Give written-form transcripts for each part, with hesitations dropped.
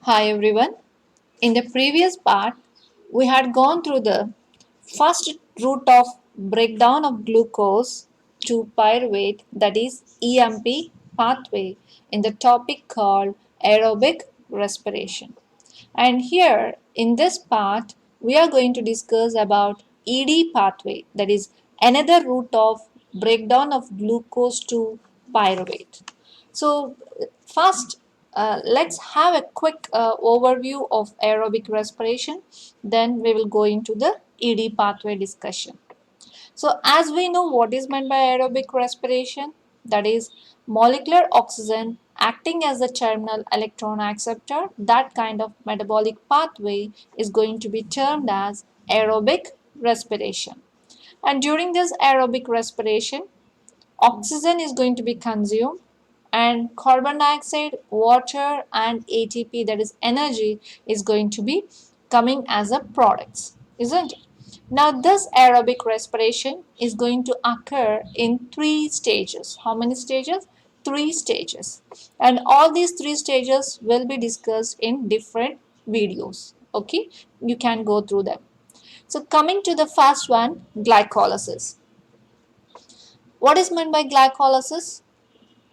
Hi everyone. In the previous part, we had gone through the first route of breakdown of glucose to pyruvate, that is EMP pathway, in the topic called aerobic respiration. And here in this part, we are going to discuss about ED pathway, that is another route of breakdown of glucose to pyruvate. So first, let's have a quick overview of aerobic respiration. Then we will go into the ED pathway discussion. So, as we know, what is meant by aerobic respiration? That is molecular oxygen acting as the terminal electron acceptor. That kind of metabolic pathway is going to be termed as aerobic respiration. And during this aerobic respiration, oxygen is going to be consumed and carbon dioxide, water and ATP, that is energy, is going to be coming as a products, isn't it? Now this aerobic respiration is going to occur in three stages. How many stages? Three stages. And all these three stages will be discussed in different videos. Okay, you can go through them. So coming to the first one, glycolysis. What is meant by glycolysis?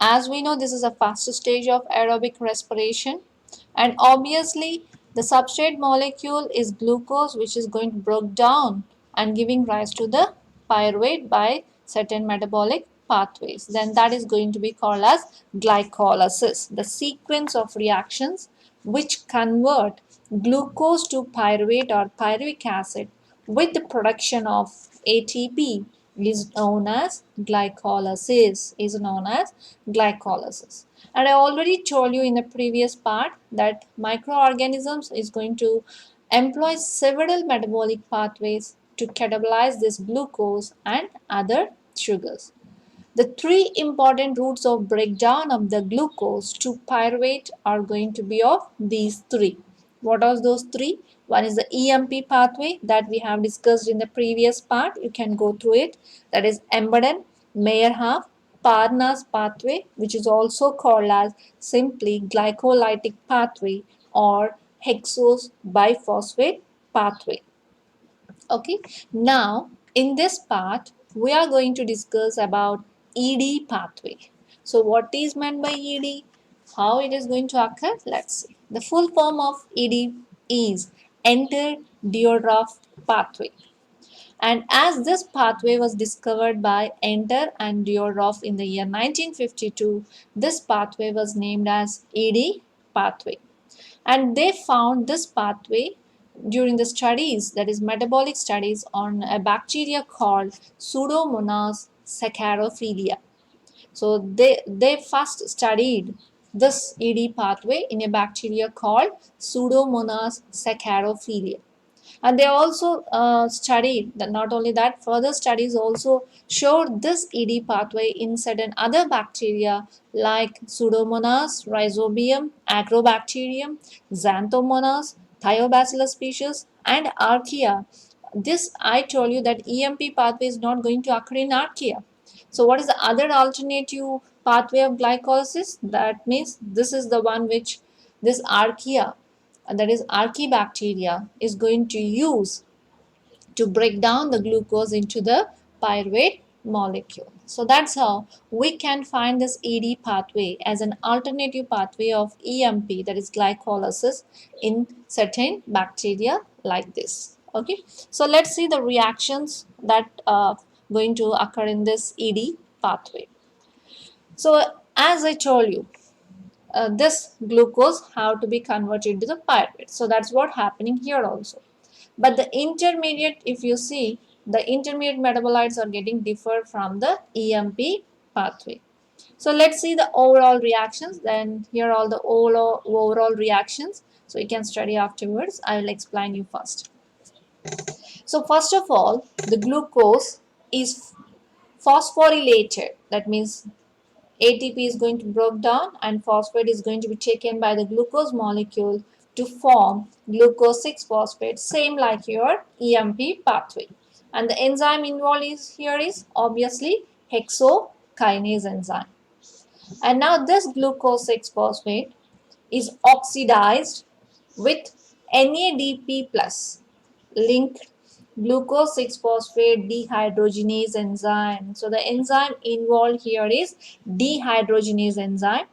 As we know, this is a faster stage of aerobic respiration, and obviously the substrate molecule is glucose, which is going to break down and giving rise to the pyruvate by certain metabolic pathways. Then that is going to be called as glycolysis, the sequence of reactions which convert glucose to pyruvate or pyruvic acid with the production of ATP is known as glycolysis. And I already told you in the previous part that microorganisms is going to employ several metabolic pathways to catabolize this glucose and other sugars. The three important routes of breakdown of the glucose to pyruvate are going to be of these three. What are those three? One is the EMP pathway that we have discussed in the previous part. You can go through it. That is Embedden, Meyerhof, Parnas pathway, which is also called as simply glycolytic pathway or hexose biphosphate pathway. Okay, now in this part we are going to discuss about ED pathway. So what is meant by ED, how it is going to occur, let's see. The full form of ED is enter Diodoff pathway, and as this pathway was discovered by Enter and Diodoff in the year 1952, this pathway was named as ED pathway. And they found this pathway during the studies, that is metabolic studies, on a bacteria called Pseudomonas saccharomyces. So they first studied this ED pathway in a bacteria called Pseudomonas saccharomyces. And they also studied that, not only that, further studies also showed this ED pathway in certain other bacteria like Pseudomonas rhizobium, Agrobacterium, Xanthomonas, Thiobacillus species, and Archaea. This I told you that EMP pathway is not going to occur in Archaea. So what is the other alternative pathway of glycolysis? That means this is the one which this Archaea, that is Archaebacteria, is going to use to break down the glucose into the pyruvate molecule. So that's how we can find this ED pathway as an alternative pathway of EMP, that is glycolysis, in certain bacteria like this. Okay, so let's see the reactions that are going to occur in this ED pathway. So as I told you, this glucose have to be converted to the pyruvate. So that's what happening here also. But the intermediate, if you see, the intermediate metabolites are getting differ from the EMP pathway. So let's see the overall reactions. Then here are all the overall reactions. So you can study afterwards. I will explain you first. So first of all, the glucose is phosphorylated. That means ATP is going to break down and phosphate is going to be taken by the glucose molecule to form glucose 6-phosphate, same like your EMP pathway. And the enzyme involved is here is obviously hexokinase enzyme. And now this glucose 6-phosphate is oxidized with NADP plus linked glucose 6 phosphate dehydrogenase enzyme. So the enzyme involved here is dehydrogenase enzyme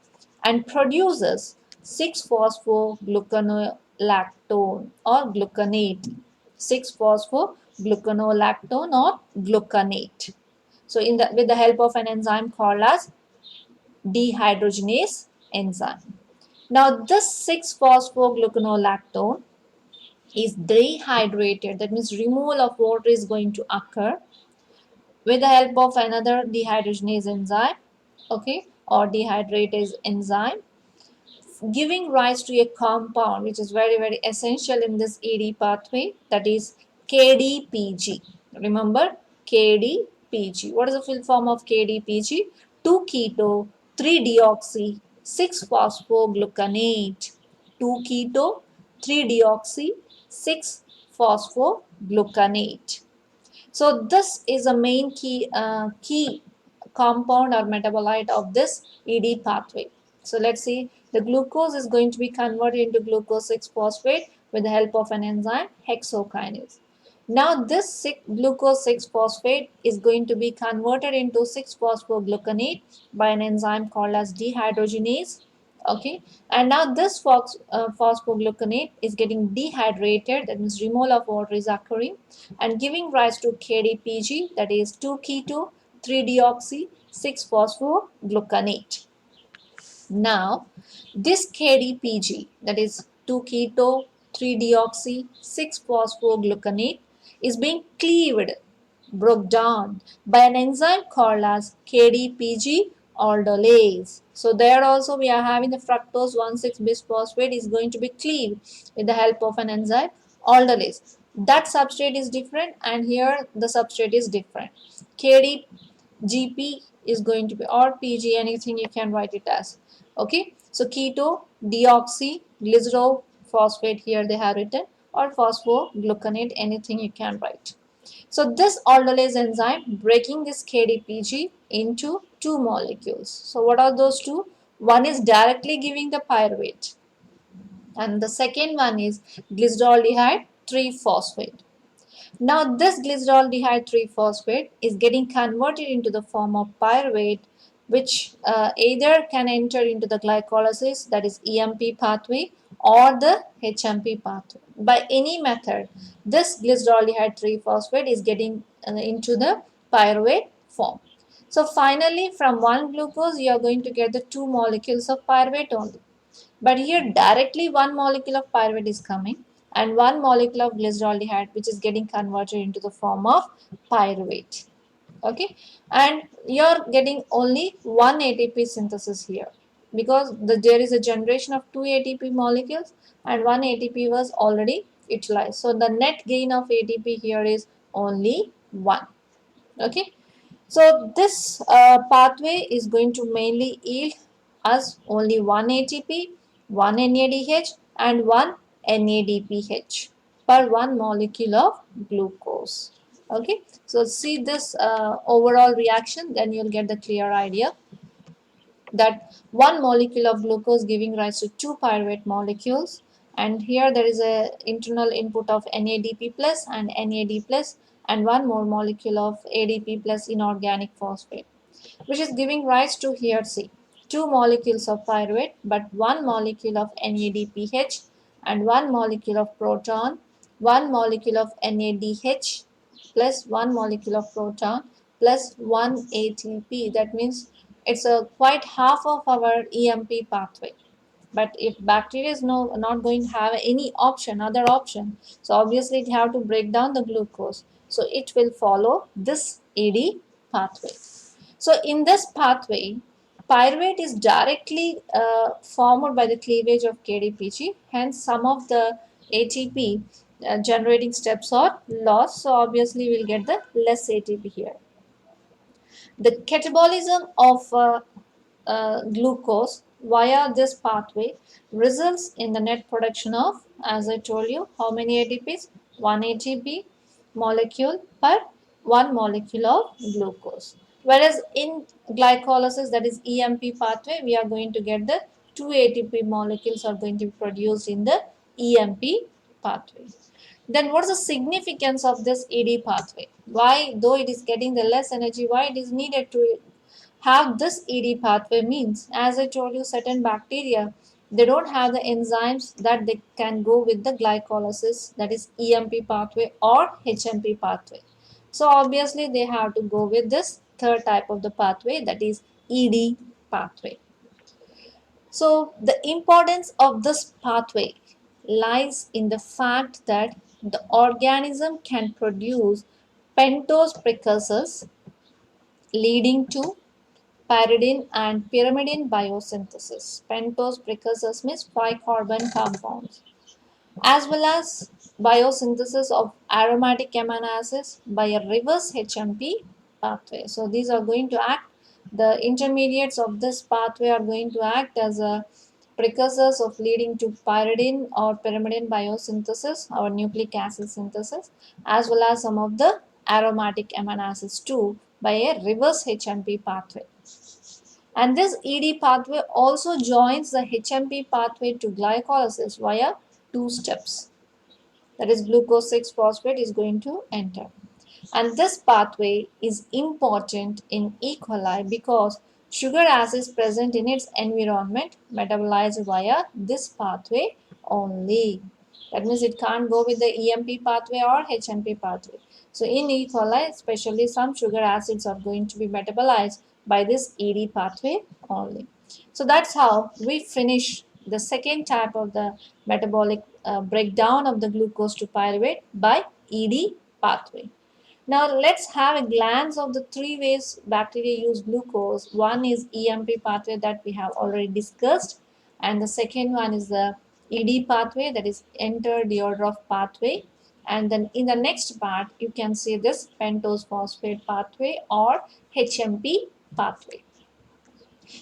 and produces 6 phosphogluconolactone or gluconate. 6 phosphogluconolactone or gluconate. So with the help of an enzyme called as dehydrogenase enzyme. Now this 6 phosphogluconolactone is dehydrated, that means removal of water is going to occur with the help of another dehydrogenase enzyme, okay, or dehydratase enzyme, giving rise to a compound which is very essential in this ED pathway, that is KDPG. Remember KDPG. What is the full form of KDPG? 2 keto 3 deoxy 6 phosphogluconate. 2 keto 3 deoxy 6 phosphogluconate. So this is a main key compound or metabolite of this ED pathway. So let's see, the glucose is going to be converted into glucose 6 phosphate with the help of an enzyme hexokinase. Now this glucose 6 phosphate is going to be converted into 6 phosphogluconate by an enzyme called as dehydrogenase. Okay, and now this phosphogluconate is getting dehydrated, that means removal of water is occurring and giving rise to KDPG, that is 2 keto 3 deoxy 6 phosphogluconate. Now this KDPG, that is 2 keto 3 deoxy 6 phosphogluconate, is being cleaved, broke down by an enzyme called as KDPG aldolase. So there also we are having the fructose 1,6 bisphosphate is going to be cleaved with the help of an enzyme aldolase. That substrate is different and here the substrate is different. KDGP is going to be, or PG, anything you can write it as. Okay, so keto, deoxy, glycerophosphate here they have written, or phosphogluconate, anything you can write. So this aldolase enzyme breaking this KDPG into two molecules. So what are those two? One is directly giving the pyruvate and the second one is glyceraldehyde 3-phosphate. Now this glyceraldehyde 3-phosphate is getting converted into the form of pyruvate, which either can enter into the glycolysis, that is EMP pathway, or the HMP pathway. By any method, this glyceraldehyde 3-phosphate is getting into the pyruvate form. So finally, from one glucose, you are going to get the two molecules of pyruvate only. But here directly one molecule of pyruvate is coming and one molecule of glyceraldehyde which is getting converted into the form of pyruvate. Okay, and you're getting only one ATP synthesis here because there is a generation of two ATP molecules and one ATP was already utilized. So the net gain of ATP here is only one. Okay, so this pathway is going to mainly yield us only one ATP, one NADH and one NADPH per one molecule of glucose. Okay, so see this overall reaction, then you'll get the clear idea that one molecule of glucose giving rise to two pyruvate molecules, and here there is a internal input of NADP plus and NAD plus and one more molecule of ADP plus inorganic phosphate, which is giving rise to, here see, two molecules of pyruvate but one molecule of NADPH and one molecule of proton, one molecule of NADH plus one molecule of proton plus one ATP. That means it's a quite half of our EMP pathway. But if bacteria is not going to have any other option, so obviously it have to break down the glucose. So it will follow this ED pathway. So in this pathway, pyruvate is directly formed by the cleavage of KDPG. Hence, some of the ATP generating steps are lost. So obviously, we'll get the less ATP here. The catabolism of glucose via this pathway results in the net production of, as I told you, how many ATPs? 1 ATP molecule per 1 molecule of glucose. Whereas in glycolysis, that is EMP pathway, we are going to get the 2 ATP molecules are going to be produced in the EMP pathway. Then what's the significance of this ED pathway? Why, though it is getting the less energy, why it is needed to have this ED pathway means, as I told you, certain bacteria, they don't have the enzymes that they can go with the glycolysis, that is EMP pathway or HMP pathway. So obviously they have to go with this third type of the pathway, that is ED pathway. So the importance of this pathway lies in the fact that the organism can produce pentose precursors leading to pyridine and pyrimidine biosynthesis. Pentose precursors means 5 carbon compounds, as well as biosynthesis of aromatic amino acids by a reverse HMP pathway. So these are going to act, the intermediates of this pathway are going to act as a precursors of leading to pyridine or pyrimidine biosynthesis or nucleic acid synthesis, as well as some of the aromatic amino acids too by a reverse HMP pathway. And this ED pathway also joins the HMP pathway to glycolysis via two steps. That is, glucose 6 phosphate is going to enter. And this pathway is important in E. coli because sugar acids present in its environment metabolize via this pathway only. That means it can't go with the EMP pathway or HMP pathway. So in E. coli, especially some sugar acids are going to be metabolized by this ED pathway only. So that's how we finish the second type of the metabolic breakdown of the glucose to pyruvate by ED pathway. Now let's have a glance of the three ways bacteria use glucose. One is EMP pathway that we have already discussed, and the second one is the ED pathway, that is enter Deodorov pathway. And then in the next part, you can see this pentose phosphate pathway or HMP pathway.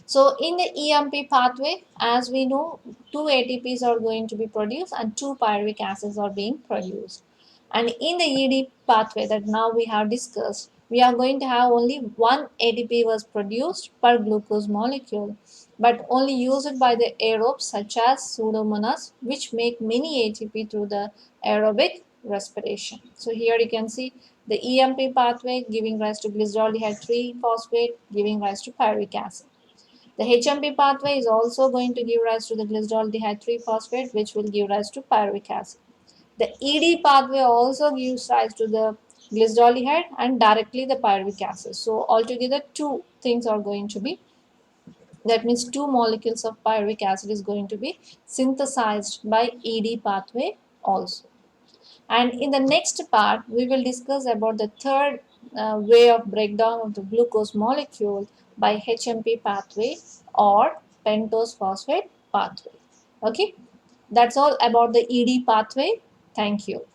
So in the EMP pathway, as we know, two ATPs are going to be produced and two pyruvic acids are being produced. And in the ED pathway that now we have discussed, we are going to have only one ATP was produced per glucose molecule, but only used by the aerobes such as Pseudomonas, which make many ATP through the aerobic respiration. So here you can see the EMP pathway giving rise to glyceraldehyde 3 phosphate, giving rise to pyruvic acid. The HMP pathway is also going to give rise to the glyceraldehyde 3 phosphate, which will give rise to pyruvic acid. The ED pathway also gives rise to the glyceraldehyde and directly the pyruvic acid. So altogether two things are going to be, that means two molecules of pyruvic acid is going to be synthesized by ED pathway also. And in the next part, we will discuss about the third way of breakdown of the glucose molecule by HMP pathway or pentose phosphate pathway. Okay, that's all about the ED pathway. Thank you.